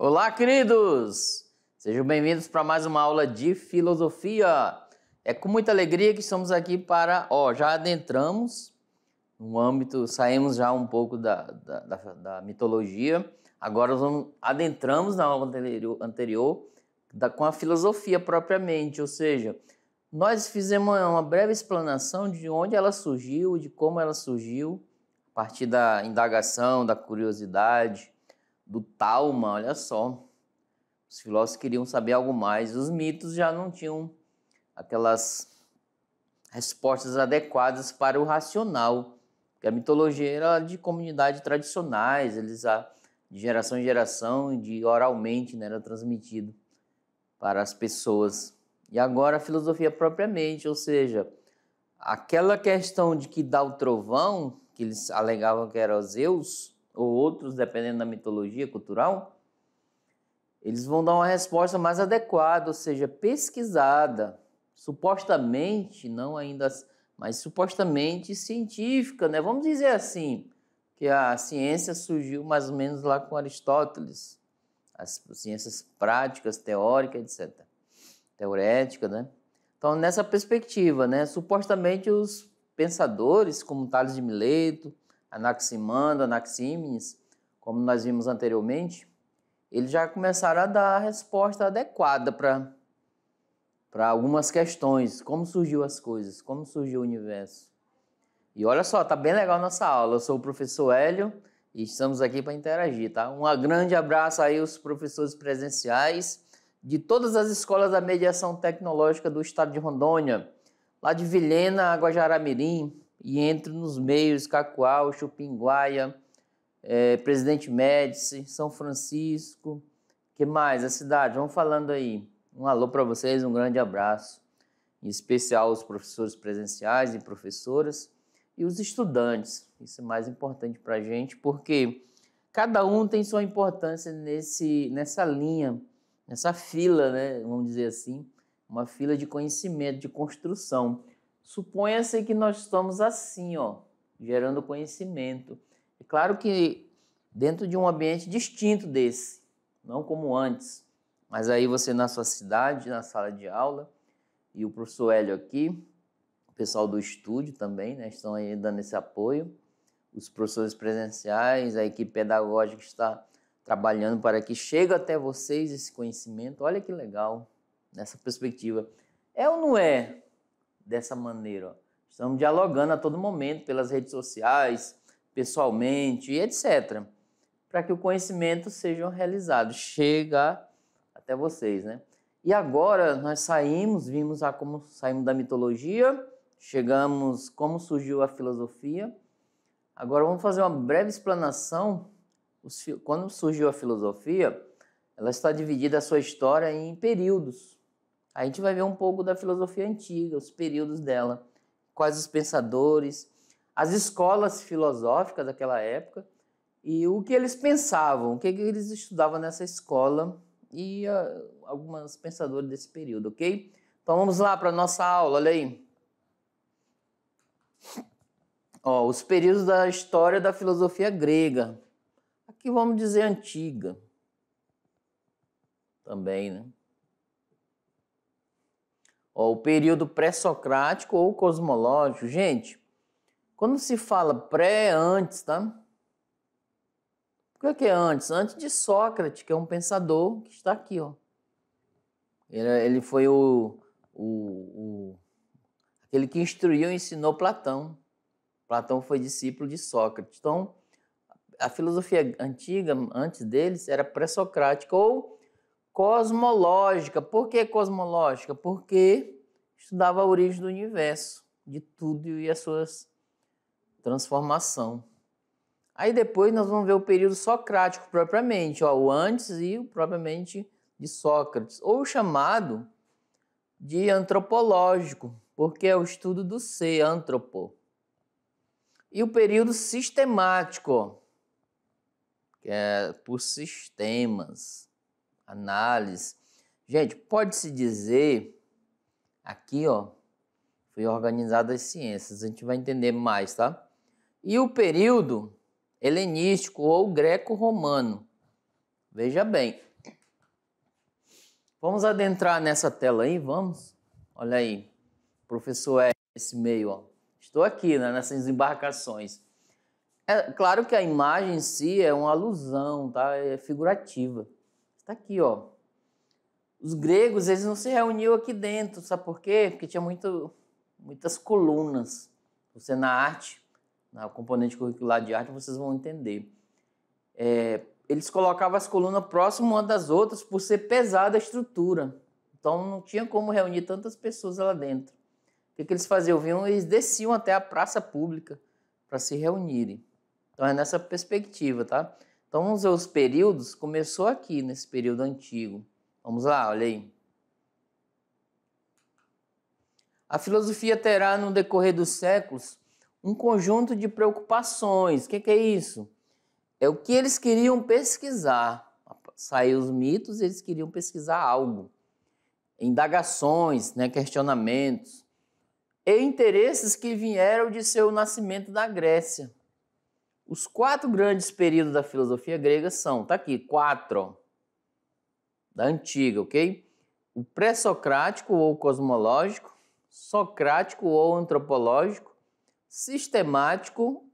Olá, queridos! Sejam bem-vindos para mais uma aula de filosofia. É com muita alegria que estamos aqui já adentramos no âmbito, saímos já um pouco da mitologia, agora adentramos na aula anterior com a filosofia propriamente, ou seja, nós fizemos uma breve explanação de onde ela surgiu, de como ela surgiu, a partir da indagação, da curiosidade, do Talma, olha só. Os filósofos queriam saber algo mais. Os mitos já não tinham aquelas respostas adequadas para o racional, porque a mitologia era de comunidades tradicionais, de geração em geração, oralmente, né, era transmitido para as pessoas. E agora a filosofia propriamente, ou seja, aquela questão de que dá o trovão, que eles alegavam que era Zeus, ou outros, dependendo da mitologia cultural, eles vão dar uma resposta mais adequada, ou seja, pesquisada, supostamente, não ainda, mas supostamente científica, né? Vamos dizer assim, que a ciência surgiu mais ou menos lá com Aristóteles, as ciências práticas, teóricas, etc. Teorética, né? Então, nessa perspectiva, né? Supostamente os pensadores, como Tales de Mileto, Anaximandro, Anaxímenes, como nós vimos anteriormente, eles já começaram a dar a resposta adequada para algumas questões, como surgiu as coisas, como surgiu o universo. E olha só, tá bem legal a nossa aula. Eu sou o professor Hélio e estamos aqui para interagir, tá? Um grande abraço aí aos professores presenciais de todas as escolas da mediação tecnológica do estado de Rondônia, lá de Vilhena, Guajará-Mirim, e entre nos meios, Cacoal, Chupinguaia, Presidente Médici, São Francisco, que mais? A cidade, vamos falando aí. Um alô para vocês, um grande abraço. Em especial os professores presenciais e professoras e os estudantes. Isso é mais importante para a gente, porque cada um tem sua importância nessa linha, nessa fila, né? Vamos dizer assim, uma fila de conhecimento, de construção. Suponha-se que nós estamos assim, ó, gerando conhecimento. É claro que dentro de um ambiente distinto desse, não como antes, mas aí você na sua cidade, na sala de aula, e o professor Hélio aqui, o pessoal do estúdio também, né, estão aí dando esse apoio, os professores presenciais, a equipe pedagógica está trabalhando para que chegue até vocês esse conhecimento. Olha que legal, nessa perspectiva. É ou não é dessa maneira? Ó? Estamos dialogando a todo momento pelas redes sociais, pessoalmente, etc., para que o conhecimento seja realizado, chega até vocês, né? E agora nós vimos como saímos da mitologia, chegamos como surgiu a filosofia. Agora vamos fazer uma breve explanação. Quando surgiu a filosofia, ela está dividida a sua história em períodos. A gente vai ver um pouco da filosofia antiga, os períodos dela, quais os pensadores, as escolas filosóficas daquela época e o que eles pensavam, o que eles estudavam nessa escola e alguns pensadores desse período, ok? Então vamos lá para a nossa aula, olha aí. Ó, os períodos da história da filosofia grega. Aqui vamos dizer antiga também, né? Ó, o período pré-socrático ou cosmológico. Gente, quando se fala antes, tá? O que é antes? Antes de Sócrates, que é um pensador que está aqui, ó. Ele foi aquele que instruiu e ensinou Platão. Platão foi discípulo de Sócrates. Então, a filosofia antiga, antes deles, era pré-socrática ou cosmológica. Por que cosmológica? Porque estudava a origem do universo, de tudo e a sua transformação. Aí depois nós vamos ver o período socrático propriamente, ó, o antes e o propriamente de Sócrates, ou chamado de antropológico, porque é o estudo do ser, antropo. E o período sistemático, que é por sistemas, análise. Gente, pode-se dizer, aqui, ó, foi organizado as ciências, a gente vai entender mais, tá? E o período helenístico ou greco-romano. Veja bem, Vamos adentrar nessa tela aí, vamos? Olha aí, professor é esse meio, ó. Estou aqui, né, nessas embarcações. É claro que a imagem em si é uma alusão, tá? É figurativa. Está aqui, ó. Os gregos, eles não se reuniam aqui dentro, sabe por quê? Porque tinha muitas colunas. Você na arte, na componente curricular de arte, vocês vão entender. Eles colocavam as colunas próximas uma das outras por ser pesada a estrutura. Então não tinha como reunir tantas pessoas lá dentro. O que eles faziam? Eles desciam até a praça pública para se reunirem. Então é nessa perspectiva, tá? Então vamos ver os períodos. Começou aqui, nesse período antigo. Vamos lá, olha aí. A filosofia terá, no decorrer dos séculos, um conjunto de preocupações. O que é isso? É o que eles queriam pesquisar. Saiu os mitos, eles queriam pesquisar algo. Indagações, né, questionamentos. E interesses que vieram de seu nascimento da Grécia. Os 4 grandes períodos da filosofia grega são, tá aqui, 4, ó, da antiga, ok? O pré-socrático ou cosmológico, socrático ou antropológico, sistemático,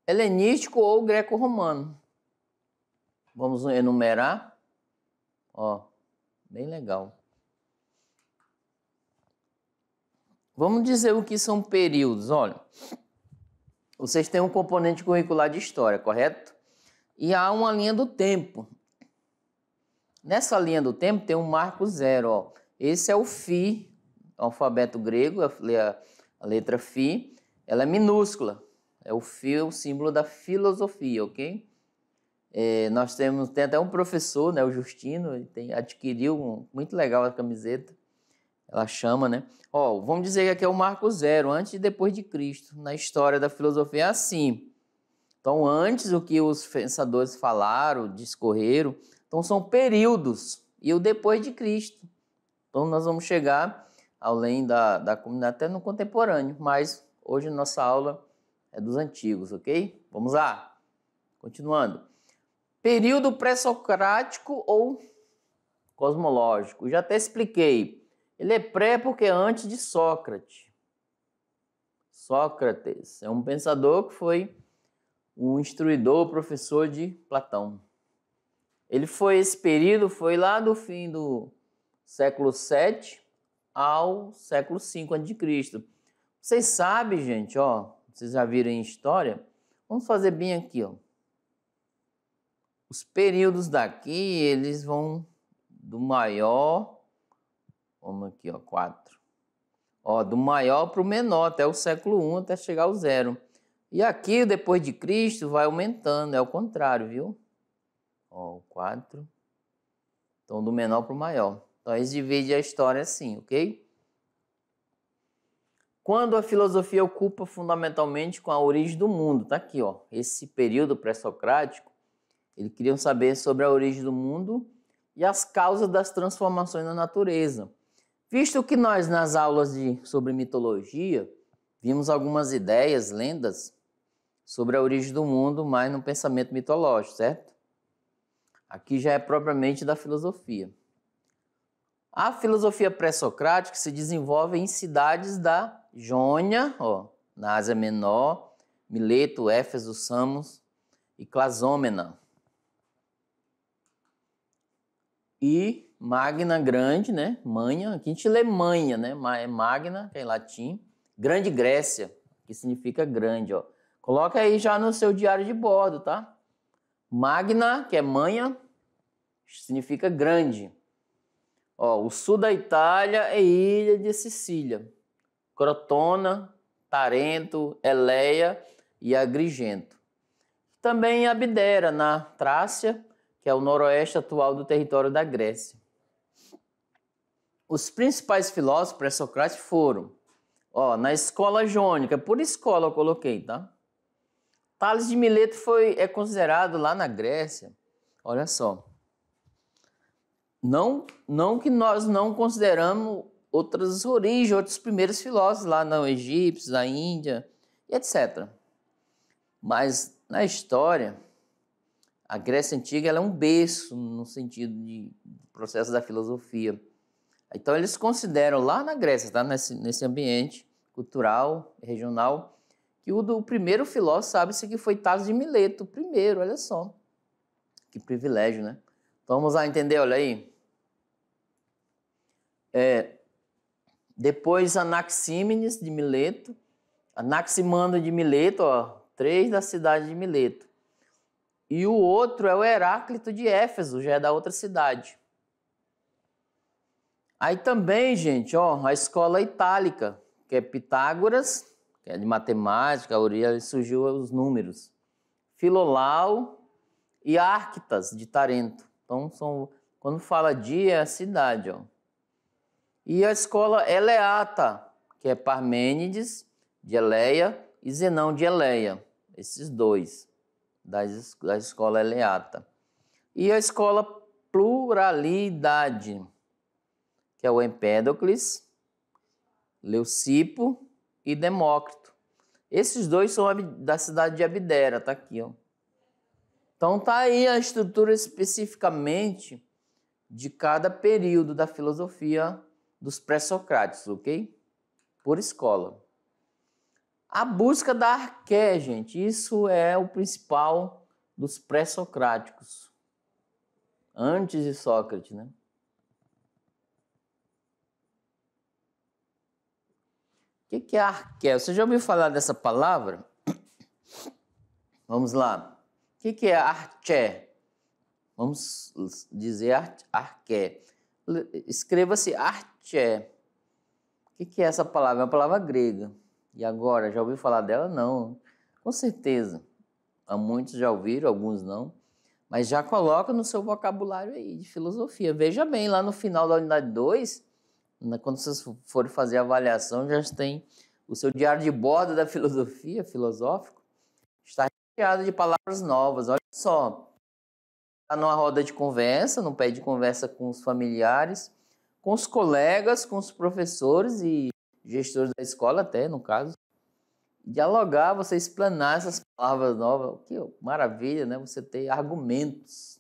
helenístico ou greco-romano. Vamos enumerar. Ó, bem legal. Vamos dizer o que são períodos. Olha, vocês têm um componente curricular de história, correto? E há uma linha do tempo. Nessa linha do tempo tem um marco zero. Ó. Esse é o Φ, o alfabeto grego, a letra Φ. Ela é minúscula. É o Φ, o símbolo da filosofia, ok? Nós tem até um professor, né, o Justino, ele adquiriu muito legal a camiseta. Ela chama, né? Ó, vamos dizer que aqui é o marco zero, antes e depois de Cristo. Na história da filosofia é assim. Então, antes o que os pensadores falaram, discorreram, então são períodos. E o depois de Cristo. Então, nós vamos chegar além da comunidade, até no contemporâneo. Mas hoje nossa aula é dos antigos, ok? Vamos lá. Continuando. Período pré-socrático ou cosmológico. Já até expliquei. Ele é pré porque é antes de Sócrates. Sócrates é um pensador que foi um instruidor, professor de Platão. Esse período foi lá do fim do século VII ao século V a.C. Vocês sabem, gente, ó, vocês já viram em história? Vamos fazer bem aqui, ó. Os períodos daqui, eles vão do maior, vamos aqui, ó, 4. Ó, do maior para o menor, até o século I, até chegar ao 0. E aqui, depois de Cristo, vai aumentando, é o contrário, viu? Ó, 4. Então, do menor para o maior. Então, eles dividem a história assim, ok? Quando a filosofia ocupa fundamentalmente com a origem do mundo, tá aqui, ó. Esse período pré-socrático, eles queriam saber sobre a origem do mundo e as causas das transformações na natureza. Visto que nós, nas aulas sobre mitologia, vimos algumas ideias, lendas, sobre a origem do mundo, mas no pensamento mitológico, certo? Aqui já é propriamente da filosofia. A filosofia pré-socrática se desenvolve em cidades da Jônia, ó, na Ásia Menor, Mileto, Éfeso, Samos e Clasômena. E Magna, grande, né? Manha, aqui a gente lê manha, né? É Magna, que é em latim. Grande Grécia, que significa grande, ó. Coloca aí já no seu diário de bordo, tá? Magna, que é manha, significa grande. Ó, o sul da Itália é ilha de Sicília. Crotona, Tarento, Eleia e Agrigento. Também Abdera, na Trácia, que é o noroeste atual do território da Grécia. Os principais filósofos pré-socráticos foram, ó, na escola jônica, por escola eu coloquei, tá? Tales de Mileto é considerado lá na Grécia, olha só, não que nós não consideramos outras origens, outros primeiros filósofos lá no Egito, na Índia, etc. Mas na história, a Grécia Antiga ela é um berço no sentido de processo da filosofia. Então, eles consideram lá na Grécia, tá? Nesse ambiente cultural, regional, que o primeiro filósofo, sabe-se que foi Tales de Mileto, o primeiro, olha só. Que privilégio, né? Então, vamos lá entender, olha aí. Depois, Anaxímenes de Mileto, Anaximandro de Mileto, ó, 3 da cidade de Mileto. E o outro é o Heráclito de Éfeso, já é da outra cidade. Aí também, gente, ó, a escola itálica, que é Pitágoras, que é de matemática, a origem surgiu os números. Filolau e Arquitas, de Tarento. Então, quando fala de, é a cidade, ó. E a escola Eleata, que é Parmênides, de Eleia, e Zenão de Eleia. Esses dois, da escola Eleata. E a escola Pluralidade, que é o Empédocles, Leucipo e Demócrito. Esses dois são da cidade de Abdera, tá aqui, ó. Então tá aí a estrutura especificamente de cada período da filosofia dos pré-socráticos, ok? Por escola. A busca da arqué, gente, isso é o principal dos pré-socráticos, antes de Sócrates, né? O que é arqué? Você já ouviu falar dessa palavra? Vamos lá. O que é arché? Vamos dizer arqué. Escreva-se arché. O que é essa palavra? É uma palavra grega. E agora, já ouviu falar dela? Não. Com certeza. Há muitos já ouviram, alguns não. Mas já coloca no seu vocabulário aí de filosofia. Veja bem, lá no final da unidade 2, quando vocês forem fazer a avaliação, já tem o seu diário de bordo da filosofia, filosófico, está recheado de palavras novas. Olha só, está numa roda de conversa, num pé de conversa com os familiares, com os colegas, com os professores e gestores da escola até, no caso. Dialogar, você explanar essas palavras novas, que maravilha, né? Você ter argumentos.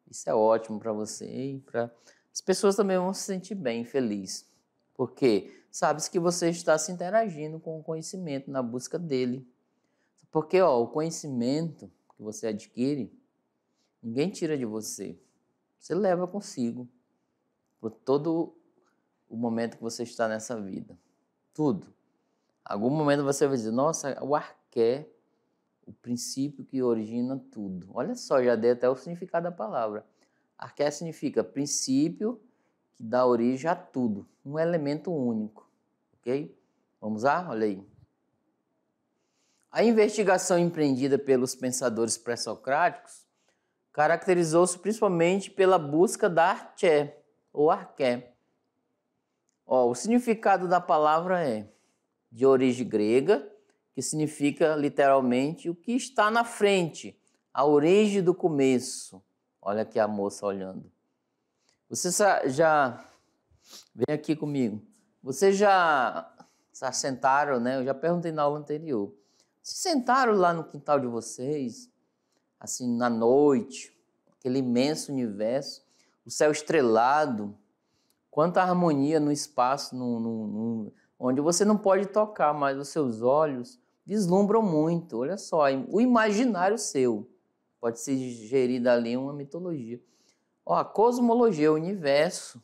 Isso é ótimo para você e para as pessoas também vão se sentir bem, felizes. Porque sabe que você está se interagindo com o conhecimento na busca dele. Porque ó, o conhecimento que você adquire, ninguém tira de você. Você leva consigo por todo o momento que você está nessa vida. Tudo. Algum momento você vai dizer, nossa, o arqué, o princípio que origina tudo. Olha só, já dei até o significado da palavra. Arqué significa princípio que dá origem a tudo, um elemento único, ok? Vamos lá? Olha aí. A investigação empreendida pelos pensadores pré-socráticos caracterizou-se principalmente pela busca da arché, ou arqué. Ó, o significado da palavra é de origem grega, que significa literalmente o que está na frente, a origem do começo. Olha aqui a moça olhando. Vocês já... Vem aqui comigo. Vocês já sentaram, né? Eu já perguntei na aula anterior. Se sentaram lá no quintal de vocês, assim, na noite, aquele imenso universo, o céu estrelado, quanta harmonia no espaço, onde você não pode tocar, mas os seus olhos vislumbram muito. Olha só, o imaginário seu pode ser gerido ali uma mitologia. Ó, a cosmologia, o universo,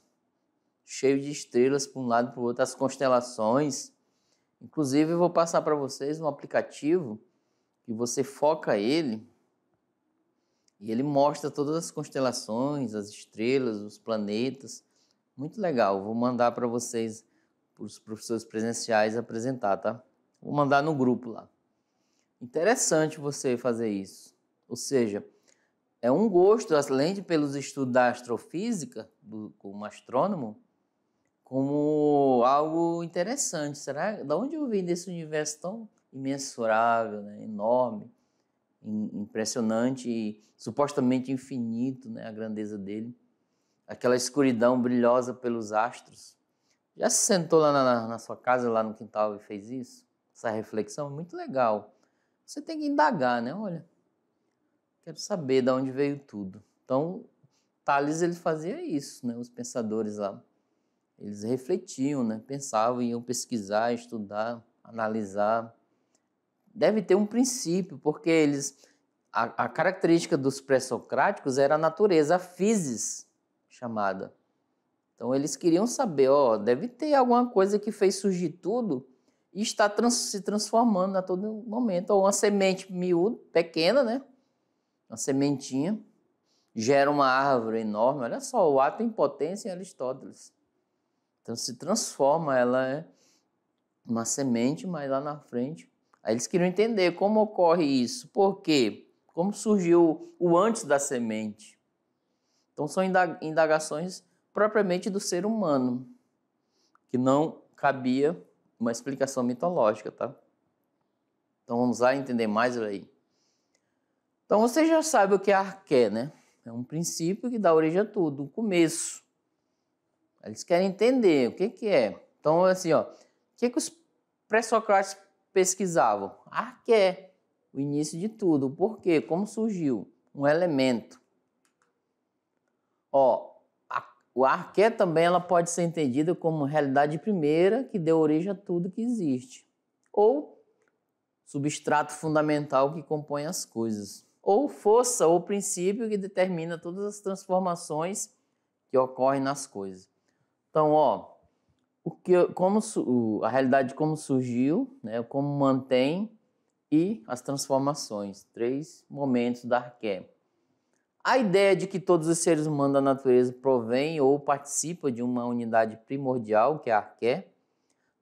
cheio de estrelas para um lado e para o outro, as constelações. Inclusive, eu vou passar para vocês um aplicativo que você foca ele e ele mostra todas as constelações, as estrelas, os planetas. Muito legal. Vou mandar para vocês, para os professores presenciais, apresentar, tá? Vou mandar no grupo lá. Interessante você fazer isso. Ou seja, é um gosto, além de pelos estudos da astrofísica, como astrônomo, como algo interessante. Será? Da onde eu vim desse universo tão imensurável, né? Enorme, impressionante e supostamente infinito, né? A grandeza dele. Aquela escuridão brilhosa pelos astros. Já se sentou lá na sua casa, lá no quintal e fez isso? Essa reflexão? Muito legal. Você tem que indagar, né? Olha, quero saber de onde veio tudo. Então, Tales, ele fazia isso, né? Os pensadores lá. Eles refletiam, né? Pensavam, iam pesquisar, estudar, analisar. Deve ter um princípio, porque a característica dos pré-socráticos era a natureza, a physis chamada. Então eles queriam saber, deve ter alguma coisa que fez surgir tudo e está se transformando a todo momento. Ou uma semente miúda, pequena, né? Uma sementinha, gera uma árvore enorme. Olha só, o ato em potência em Aristóteles. Então se transforma, ela é uma semente, mas lá na frente. Aí eles queriam entender como ocorre isso. Por quê? Como surgiu o antes da semente. Então são indagações propriamente do ser humano, que não cabia uma explicação mitológica, tá? Então vamos lá entender mais aí. Então você já sabe o que é arqué, né? É um princípio que dá origem a tudo, um começo. Eles querem entender o que é. Então, assim, o que os pré-socráticos pesquisavam? Arqué, o início de tudo. Por quê? Como surgiu? Um elemento. O arqué também ela pode ser entendida como realidade primeira que deu origem a tudo que existe. Ou substrato fundamental que compõe as coisas. Ou força ou princípio que determina todas as transformações que ocorrem nas coisas. Então, a realidade como surgiu, né, como mantém e as transformações. 3 momentos da arqué. A ideia de que todos os seres humanos da natureza provêm ou participam de uma unidade primordial, que é a arqué,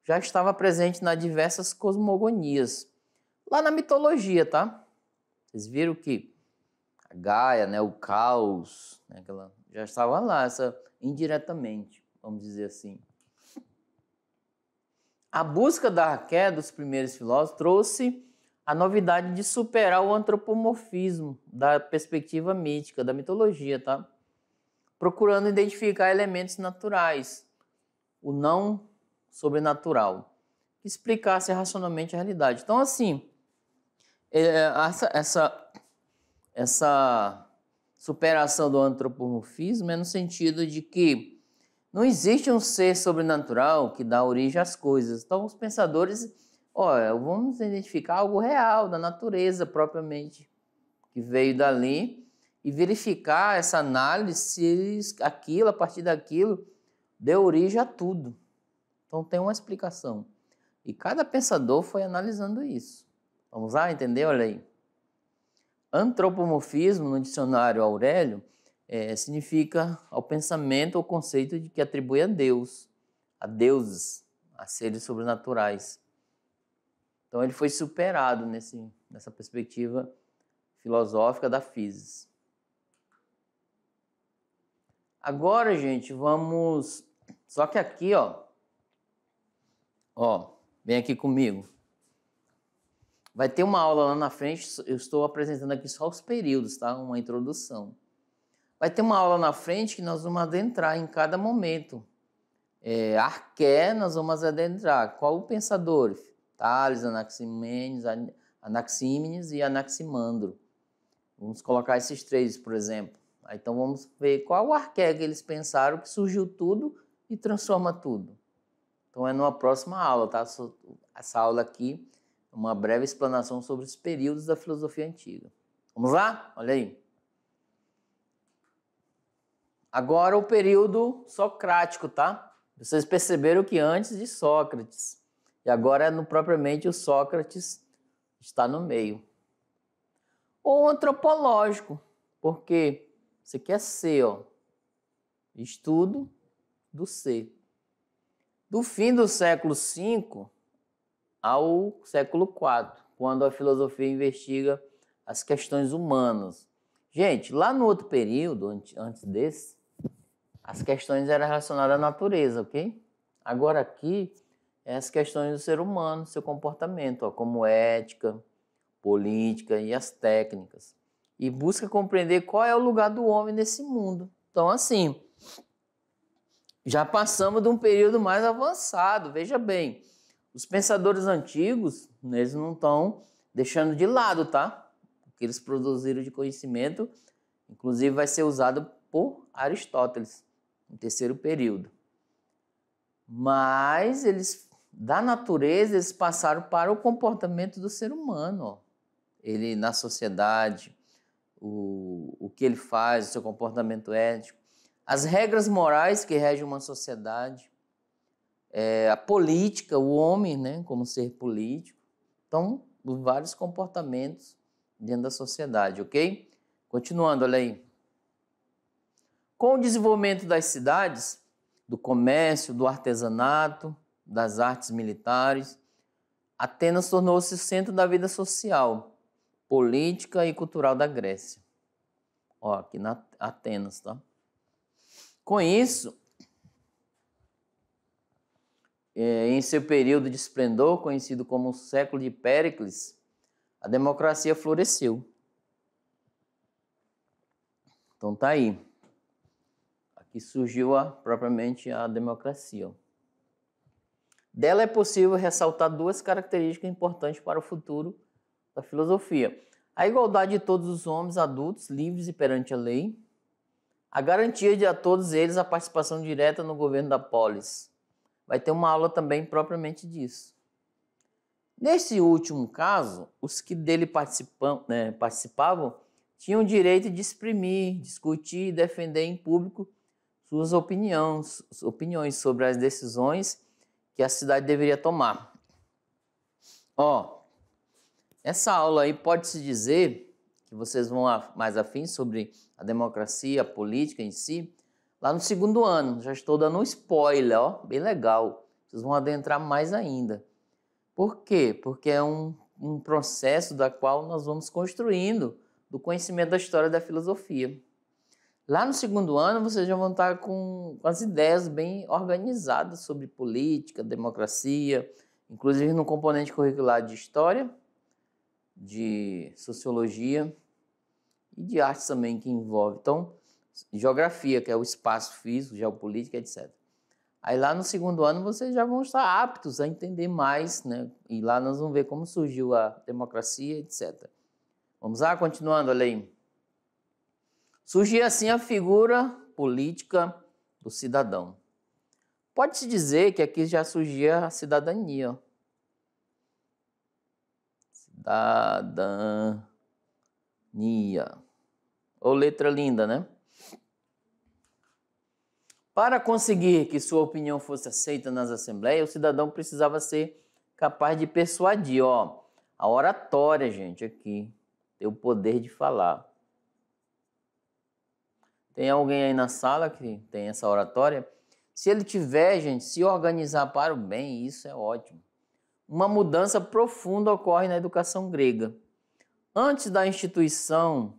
já estava presente nas diversas cosmogonias. Lá na mitologia, tá? Vocês viram que a Gaia, né, o caos, né, já estava lá, indiretamente, vamos dizer assim. A busca da arqué dos primeiros filósofos trouxe a novidade de superar o antropomorfismo da perspectiva mítica, da mitologia, tá? Procurando identificar elementos naturais, o não sobrenatural, que explicasse racionalmente a realidade. Então, assim, essa superação do antropomorfismo é no sentido de que não existe um ser sobrenatural que dá origem às coisas. Então, os pensadores, vamos identificar algo real da natureza propriamente, que veio dali, e verificar essa análise, se aquilo, a partir daquilo, deu origem a tudo. Então, tem uma explicação. E cada pensador foi analisando isso. Vamos lá entender? Olha aí. Antropomorfismo, no dicionário Aurélio, significa ao pensamento ou conceito de que atribui a Deus, a deuses, a seres sobrenaturais. Então ele foi superado nessa perspectiva filosófica da física. Agora, gente, vamos... Só que aqui, vem aqui comigo. Vai ter uma aula lá na frente, eu estou apresentando aqui só os períodos, tá? Uma introdução. Vai ter uma aula na frente que nós vamos adentrar em cada momento. Arqué, nós vamos adentrar. Qual o pensador? Tales, Anaxímenes e Anaximandro. Vamos colocar esses 3, por exemplo. Então vamos ver qual o arqué que eles pensaram que surgiu tudo e transforma tudo. Então é numa próxima aula, tá? Essa aula aqui é uma breve explanação sobre os períodos da filosofia antiga. Vamos lá? Olha aí. Agora o período socrático, tá? Vocês perceberam que antes de Sócrates. E agora propriamente o Sócrates está no meio. Ou antropológico, porque você quer ser, estudo do ser. Do fim do século V ao século IV, quando a filosofia investiga as questões humanas. Gente, lá no outro período, antes desse, as questões eram relacionadas à natureza, ok? Agora aqui, as questões do ser humano, seu comportamento, como ética, política e as técnicas. E busca compreender qual é o lugar do homem nesse mundo. Então, assim, já passamos de um período mais avançado. Veja bem, os pensadores antigos, eles não estão deixando de lado, tá? O que eles produziram de conhecimento, inclusive vai ser usado por Aristóteles, no terceiro período. Mas eles, da natureza, eles passaram para o comportamento do ser humano. Ó. Ele, na sociedade, o que ele faz, o seu comportamento ético, as regras morais que regem uma sociedade, a política, o homem, né, como ser político. Então, vários comportamentos dentro da sociedade, ok? Continuando, olha aí. Com o desenvolvimento das cidades, do comércio, do artesanato, das artes militares, Atenas tornou-se o centro da vida social, política e cultural da Grécia. Ó, aqui na Atenas, tá? Com isso, em seu período de esplendor, conhecido como o século de Péricles, a democracia floresceu. Então tá aí. Aqui surgiu propriamente a democracia. Dela é possível ressaltar duas características importantes para o futuro da filosofia. A igualdade de todos os homens adultos, livres e perante a lei. A garantia de a todos eles a participação direta no governo da polis. Vai ter uma aula também propriamente disso. Nesse último caso, os que dele participavam tinham o direito de exprimir, discutir e defender em público suas opiniões sobre as decisões que a cidade deveria tomar. Ó, essa aula aí pode-se dizer que vocês vão mais afins sobre a democracia, a política em si, lá no segundo ano. Já estou dando um spoiler, ó, bem legal. Vocês vão adentrar mais ainda. Por quê? Porque é um processo da qual nós vamos construindo do conhecimento da história da filosofia. Lá no segundo ano, vocês já vão estar com as ideias bem organizadas sobre política, democracia, inclusive no componente curricular de história, de sociologia e de artes também que envolve. Então, geografia, que é o espaço físico, geopolítica, etc. Aí lá no segundo ano vocês já vão estar aptos a entender mais, né? E lá nós vamos ver como surgiu a democracia, etc. Vamos lá, continuando, olha aí. Surgia assim a figura política do cidadão. Pode-se dizer que aqui já surgia a cidadania. Ó. Cidadania. Ou letra linda, né? Para conseguir que sua opinião fosse aceita nas assembleias, o cidadão precisava ser capaz de persuadir. Ó, a oratória, gente, aqui. Tem o poder de falar. Tem alguém aí na sala que tem essa oratória? Se ele tiver, gente, se organizar para o bem, isso é ótimo. Uma mudança profunda ocorre na educação grega. Antes da instituição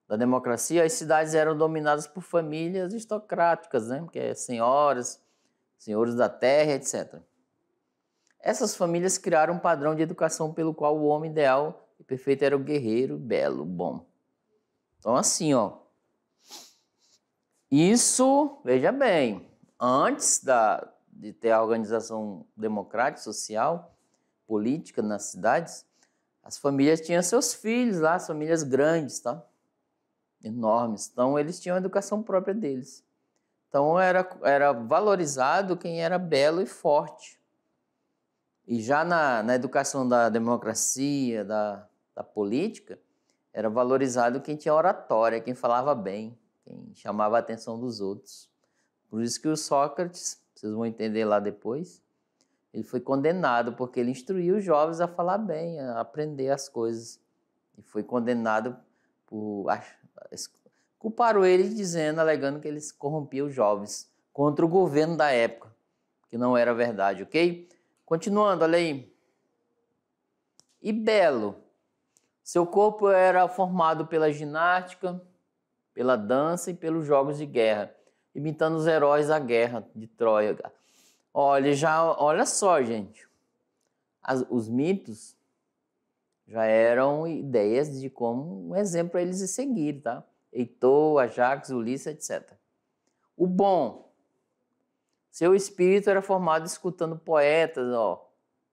da democracia, as cidades eram dominadas por famílias aristocráticas, né? Que é senhoras, senhores da terra, etc. Essas famílias criaram um padrão de educação pelo qual o homem ideal e perfeito era o guerreiro, belo, bom. Então, assim, ó. Isso, veja bem, antes de ter a organização democrática, social, política nas cidades, as famílias tinham seus filhos lá, as famílias grandes, tá? Enormes. Então, eles tinham a educação própria deles. Então, era valorizado quem era belo e forte. E já na educação da democracia, da política, era valorizado quem tinha oratória, quem falava bem, quem chamava a atenção dos outros. Por isso que o Sócrates, vocês vão entender lá depois, ele foi condenado porque ele instruiu os jovens a falar bem, a aprender as coisas. E foi condenado por... Culparam ele dizendo, alegando que eles corrompiam os jovens contra o governo da época, que não era verdade, ok? Continuando, olha aí. E belo. Seu corpo era formado pela ginástica, pela dança e pelos jogos de guerra, imitando os heróis da guerra de Troia. Olha só, gente. Os mitos já eram ideias de como um exemplo para eles seguirem, tá? Heitor, Ajax, Ulisses, etc. O bom. Seu espírito era formado escutando poetas,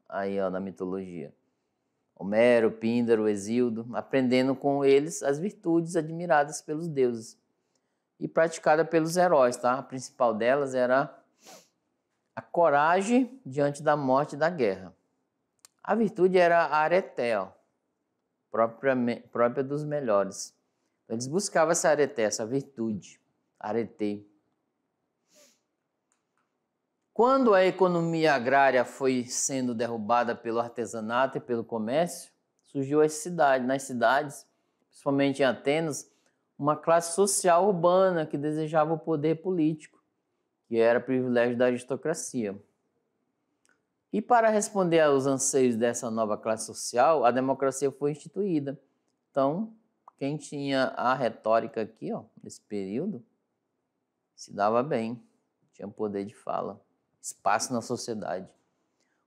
aí na mitologia. Homero, Píndaro, Hesíodo, aprendendo com eles as virtudes admiradas pelos deuses e praticada pelos heróis, tá? A principal delas era A coragem diante da morte e da guerra. A virtude era a areté, ó, própria dos melhores. Então, eles buscavam essa areté, essa virtude, areté. Quando a economia agrária foi sendo derrubada pelo artesanato e pelo comércio, surgiu nas cidades, principalmente em Atenas, uma classe social urbana que desejava o poder político, que era privilégio da aristocracia. E para responder aos anseios dessa nova classe social, a democracia foi instituída. Então, quem tinha a retórica aqui, ó, nesse período, se dava bem, tinha poder de fala, espaço na sociedade.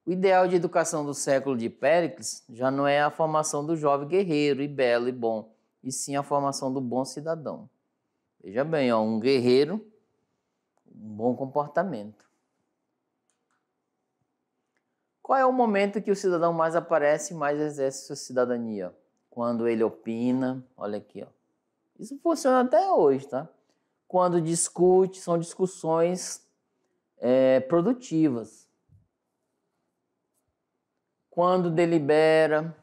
O ideal de educação do século de Péricles já não é a formação do jovem guerreiro e belo e bom, e sim a formação do bom cidadão. Veja bem, ó, um guerreiro, um bom comportamento. Qual é o momento que o cidadão mais aparece e mais exerce sua cidadania? Quando ele opina, olha aqui, ó. Isso funciona até hoje, tá? Quando discute, são discussões produtivas. Quando delibera,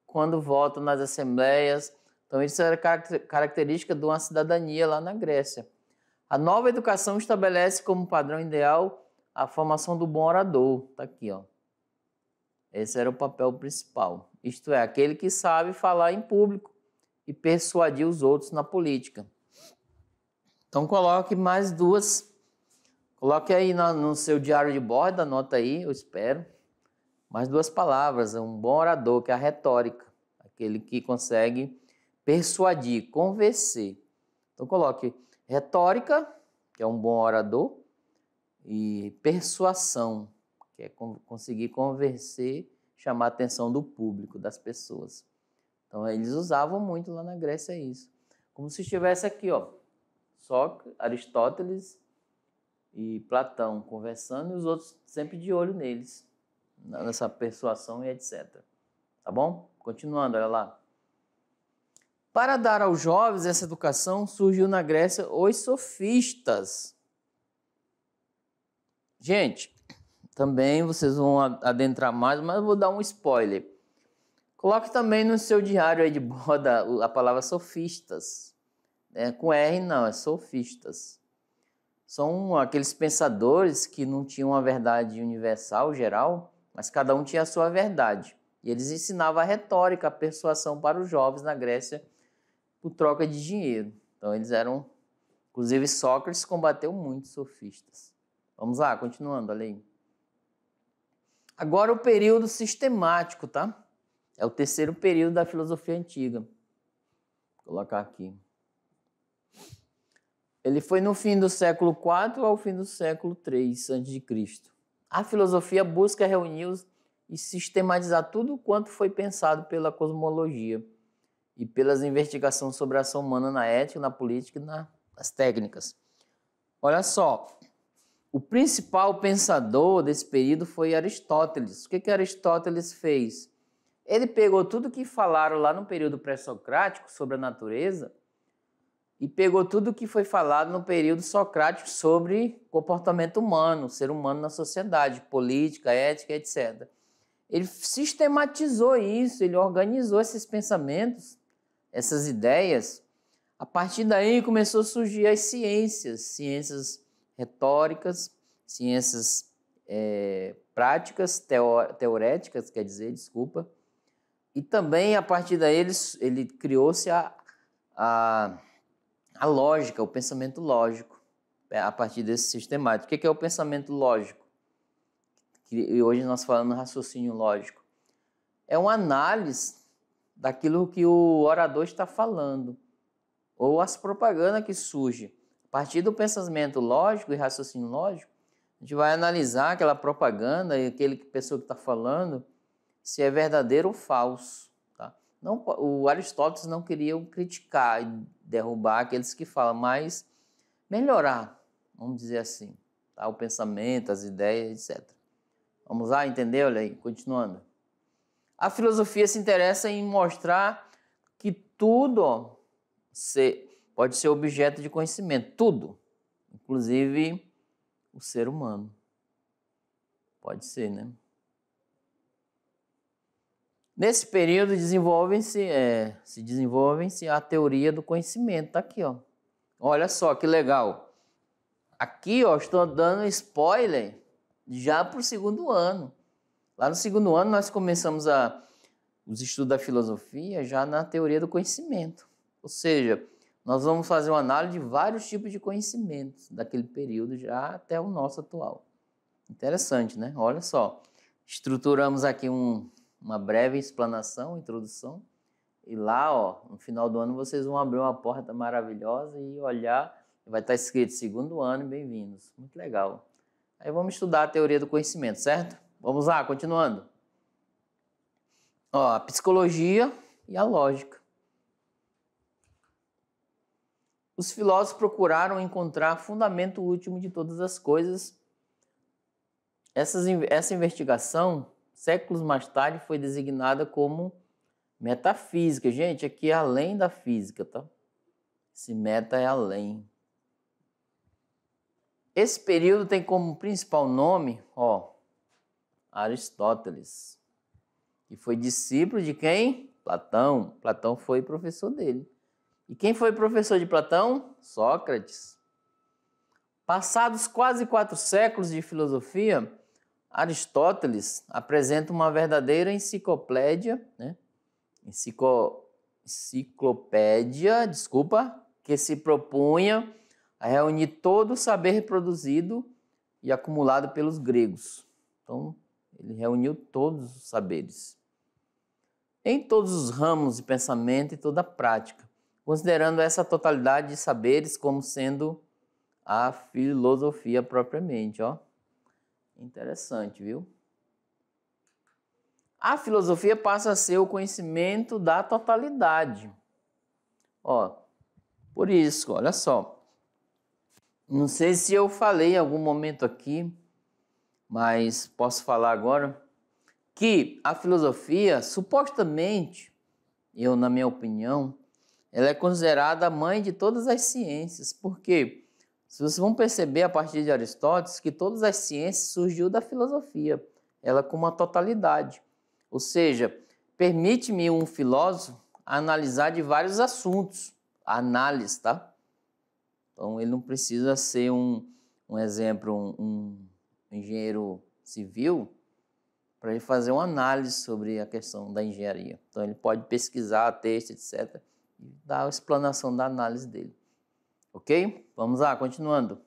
quando vota nas assembleias. Então, isso era característica de uma cidadania lá na Grécia. A nova educação estabelece como padrão ideal a formação do bom orador. Está aqui, ó. Esse era o papel principal. Isto é, aquele que sabe falar em público e persuadir os outros na política. Então, coloque mais duas. Coloque aí no seu diário de bordo, anota aí, eu espero. Mais duas palavras, um bom orador, que é a retórica. Aquele que consegue persuadir, convencer. Então, coloque retórica, que é um bom orador, e persuasão, que é conseguir convencer, chamar a atenção do público, das pessoas. Então, eles usavam muito lá na Grécia isso. Como se estivesse aqui, ó, Sócrates, Aristóteles e Platão conversando e os outros sempre de olho neles, nessa persuasão e etc. Tá bom? Continuando, olha lá. Para dar aos jovens essa educação, surgiu na Grécia os sofistas. Gente, também vocês vão adentrar mais, mas eu vou dar um spoiler. Coloque também no seu diário aí de bordo a palavra sofistas. Com R não, é sofistas. São aqueles pensadores que não tinham uma verdade universal, geral, mas cada um tinha a sua verdade. E eles ensinavam a retórica, a persuasão para os jovens na Grécia por troca de dinheiro. Então eles eram... Inclusive Sócrates combateu muitos sofistas. Vamos lá, continuando, olha aí. Agora o período sistemático, tá? É o terceiro período da filosofia antiga. Vou colocar aqui. Ele foi no fim do século IV ao fim do século III a.C. A filosofia busca reunir e sistematizar tudo quanto foi pensado pela cosmologia e pelas investigações sobre a ação humana na ética, na política e nas técnicas. Olha só, o principal pensador desse período foi Aristóteles. O que Aristóteles fez? Ele pegou tudo que falaram lá no período pré-socrático sobre a natureza e pegou tudo que foi falado no período socrático sobre comportamento humano, ser humano na sociedade, política, ética, etc. Ele sistematizou isso, ele organizou esses pensamentos, essas ideias. A partir daí começou a surgir as ciências retóricas, ciências práticas, teoréticas, quer dizer, desculpa. E também, a partir daí, ele criou-se a lógica, o pensamento lógico, a partir desse sistemático. O que é o pensamento lógico? E hoje nós falamos raciocínio lógico. É uma análise daquilo que o orador está falando, ou as propagandas que surgem. A partir do pensamento lógico e raciocínio lógico, a gente vai analisar aquela propaganda e aquele pessoa que está falando, se é verdadeiro ou falso. Tá? Não, o Aristóteles não queria criticar e derrubar aqueles que falam, mas melhorar, vamos dizer assim, tá? O pensamento, as ideias, etc. Vamos lá, entender? Olha aí, continuando. A filosofia se interessa em mostrar que tudo pode ser objeto de conhecimento, tudo, inclusive o ser humano. Pode ser, né? Nesse período se desenvolvem-se a teoria do conhecimento. Tá aqui, ó. Olha só que legal. Aqui, ó, estou dando spoiler já para o segundo ano. Lá no segundo ano nós começamos os estudos da filosofia já na teoria do conhecimento. Ou seja, nós vamos fazer uma análise de vários tipos de conhecimentos daquele período já até o nosso atual. Interessante, né? Olha só. Estruturamos aqui uma breve explanação, introdução. E lá, ó, no final do ano, vocês vão abrir uma porta maravilhosa e olhar. Vai estar escrito segundo ano, bem-vindos. Muito legal. Aí vamos estudar a teoria do conhecimento, certo? Vamos lá, continuando. Ó, a psicologia e a lógica. Os filósofos procuraram encontrar fundamento último de todas as coisas. Essa investigação, séculos mais tarde, foi designada como metafísica. Gente, aqui é além da física, tá? Esse meta é além. Esse período tem como principal nome, ó, Aristóteles, que foi discípulo de quem? Platão. Platão foi professor dele. E quem foi professor de Platão? Sócrates. Passados quase 4 séculos de filosofia, Aristóteles apresenta uma verdadeira enciclopédia, né? Enciclopédia, que se propunha a reunir todo o saber produzido e acumulado pelos gregos. Então, ele reuniu todos os saberes, em todos os ramos de pensamento e toda a prática, considerando essa totalidade de saberes como sendo a filosofia propriamente, ó. Interessante, viu? A filosofia passa a ser o conhecimento da totalidade. Ó, por isso, olha só. Não sei se eu falei em algum momento aqui, mas posso falar agora, que a filosofia, supostamente, na minha opinião, ela é considerada a mãe de todas as ciências. Por quê? Se vocês vão perceber a partir de Aristóteles que todas as ciências surgiu da filosofia, ela como uma totalidade. Ou seja, permite-me um filósofo analisar de vários assuntos, a análise, tá? Então, ele não precisa ser um exemplo, um engenheiro civil para ele fazer uma análise sobre a questão da engenharia. Então, ele pode pesquisar texto, etc., e dar a explanação da análise dele. Ok? Vamos lá, continuando.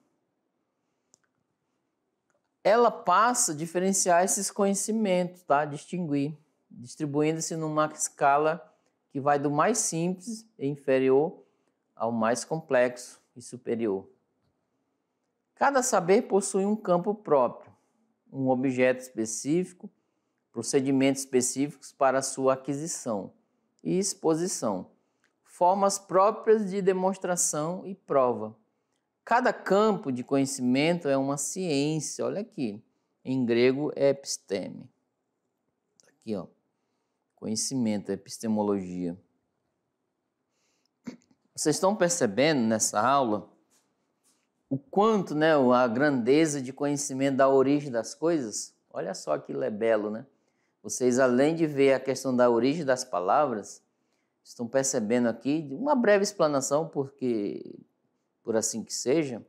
Ela passa a diferenciar esses conhecimentos, tá? Distinguir, distribuindo-se numa escala que vai do mais simples e inferior ao mais complexo e superior. Cada saber possui um campo próprio, um objeto específico, procedimentos específicos para sua aquisição e exposição, formas próprias de demonstração e prova. Cada campo de conhecimento é uma ciência, olha aqui, em grego é episteme. Aqui, ó, conhecimento, epistemologia. Vocês estão percebendo nessa aula o quanto, né, a grandeza de conhecimento da origem das coisas? Olha só aquilo é belo, né? Vocês, além de ver a questão da origem das palavras, estão percebendo aqui uma breve explanação, por assim que seja,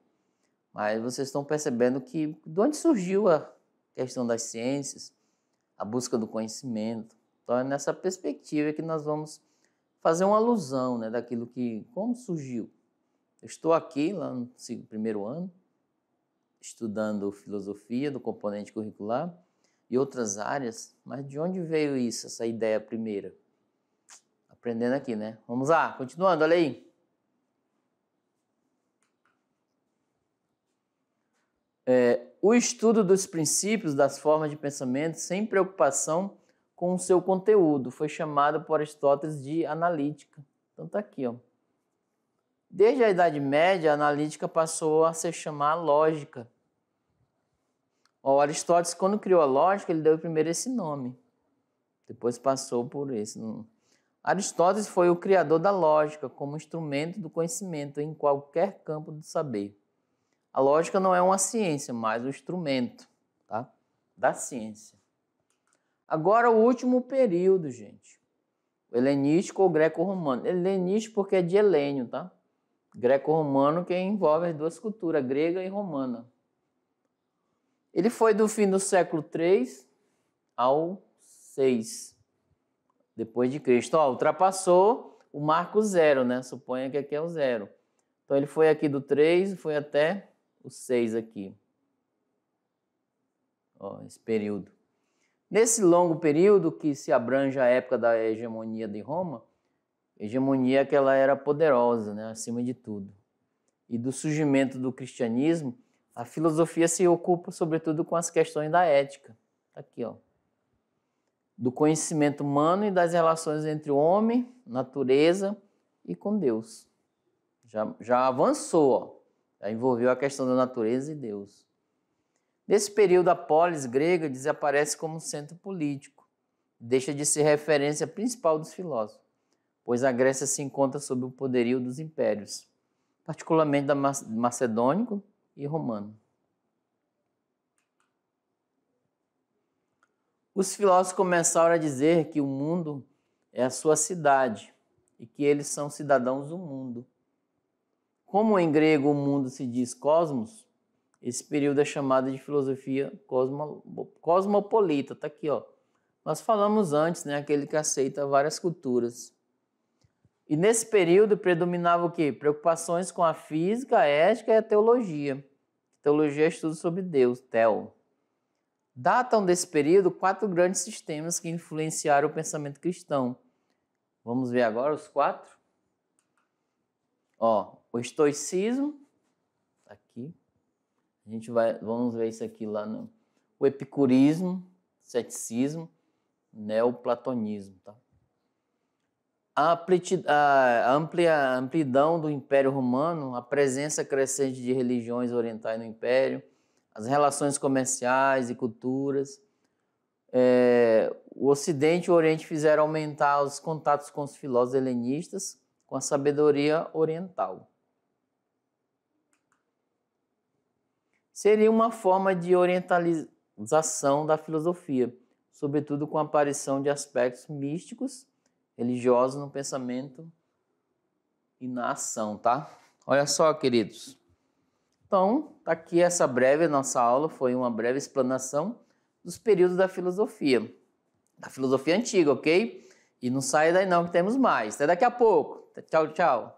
mas vocês estão percebendo que de onde surgiu a questão das ciências, a busca do conhecimento. Então é nessa perspectiva que nós vamos fazer uma alusão, né, daquilo como surgiu. Eu estou aqui, lá no primeiro ano, estudando filosofia do componente curricular e outras áreas, mas de onde veio isso, essa ideia primeira? Aprendendo aqui, né? Vamos lá, continuando, olha aí. O estudo dos princípios das formas de pensamento sem preocupação com o seu conteúdo foi chamado por Aristóteles de analítica. Então tá aqui, ó. Desde a Idade Média, a analítica passou a se chamar lógica. O Aristóteles, quando criou a lógica, ele deu primeiro esse nome. Depois passou por esse nome. Aristóteles foi o criador da lógica como instrumento do conhecimento em qualquer campo do saber. A lógica não é uma ciência, mas um instrumento, tá? da ciência. Agora o último período, gente. O helenístico ou greco-romano. Helenístico porque é de Helênio, tá? Greco-romano que envolve as duas culturas, grega e romana. Ele foi do fim do século III ao VI depois de Cristo. Ó, ultrapassou o marco zero, né? Suponha que aqui é o zero. Então ele foi aqui do 3 e foi até o 6 aqui. Ó, esse período. Nesse longo período que se abrange a época da hegemonia de Roma, hegemonia que ela era poderosa, né, acima de tudo, e do surgimento do cristianismo, a filosofia se ocupa sobretudo com as questões da ética. Aqui, ó. Do conhecimento humano e das relações entre o homem, natureza e com Deus. Já avançou, ó. Já envolveu a questão da natureza e Deus. Nesse período, a polis grega desaparece como centro político, deixa de ser referência principal dos filósofos, pois a Grécia se encontra sob o poderio dos impérios, particularmente da macedônico e romano. Os filósofos começaram a dizer que o mundo é a sua cidade e que eles são cidadãos do mundo. Como em grego o mundo se diz cosmos, esse período é chamado de filosofia cosmopolita. Está aqui, ó. Nós falamos antes, né? Aquele que aceita várias culturas. E nesse período predominava o quê? Preocupações com a física, a ética e a teologia. Teologia é estudo sobre Deus, Theo. Datam desse período 4 grandes sistemas que influenciaram o pensamento cristão. Vamos ver agora os 4? Ó, o estoicismo, aqui. Vamos ver isso aqui lá no... O epicurismo, ceticismo, neoplatonismo, tá? A amplidão do Império Romano, a presença crescente de religiões orientais no Império, as relações comerciais e culturas. O Ocidente e o Oriente fizeram aumentar os contatos com os filósofos helenistas, com a sabedoria oriental. Seria uma forma de orientalização da filosofia, sobretudo com a aparição de aspectos místicos, religiosos no pensamento e na ação, tá? Olha só, queridos. Então, tá aqui essa breve, nossa aula foi uma breve explanação dos períodos da filosofia antiga, ok? E não saia daí não, que temos mais. Até daqui a pouco. Tchau, tchau.